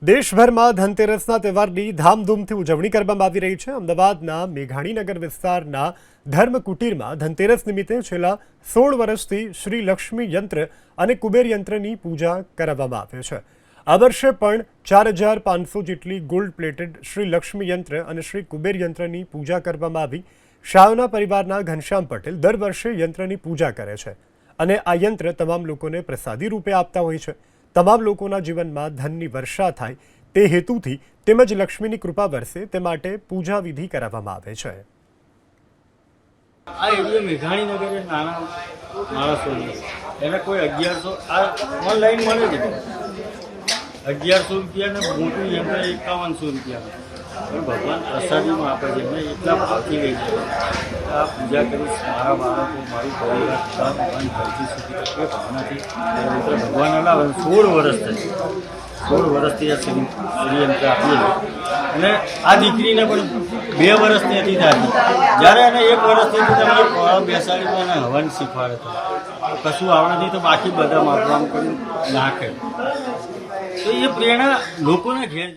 દેશભરમાં ધનતેરસના તહેવારની ધામધૂમથી ઉજવણી કરવામાં આવી રહી છે। અમદાવાદના મેઘાણીનગર વિસ્તારના ધર્મકુટીરમાં ધનતેરસ નિમિત્તે છેલ્લા 16 વર્ષથી શ્રી લક્ષ્મી યંત્ર અને કુબેર યંત્રની પૂજા કરાવવામાં આવે છે। આ વર્ષે પણ 4500 જેટલી ગોલ્ડ પ્લેટેડ શ્રી લક્ષ્મી યંત્ર અને શ્રી કુબેર યંત્રની પૂજા કરવામાં આવી। શાહના પરિવારના ઘનશ્યામ પટેલ દર વર્ષે યંત્રની પૂજા કરે છે અને આ યંત્ર તમામ લોકોને પ્રસાદી રૂપે આપતા હોય છે। તમામ લોકોના જીવનમાં ધનની વર્ષા થાય તે હેતુથી તેમજ લક્ષ્મીની કૃપા વરસે તે માટે પૂજા વિધિ કરાવવામાં આવે છે। આ એરિયો મેઘાણીનગર એ નાના માણસોની એને કોઈ 1100 આ ઓનલાઈન મળે છે 1100 રૂપિયા ને મોટું યંત્ર 5100 રૂપિયા પણ ભગવાન પ્રસાદીમાં આપે છે મેં એટલા ભાવથી લઈ છે આ પૂજા કરીશ મારા બાળકો મારું પરિવાર ભગવાન ભરતી સુધી એ ભાવનાથી ભગવાન અલાવે 16 વર્ષ થઈ 16 વર્ષથી આ શ્રીયંત્ર આપીએ અને આ દીકરીને પણ 2 વર્ષની હતી ત્યાંથી જ્યારે એને 1 વર્ષથી તમારે ખોળા બેસાડી એને હવન શીખવાડે તો કશું આવડે નહીં તો બાકી બધા માપવાનું કરી નાખે તો એ પ્રેરણા લોકોને ઘેર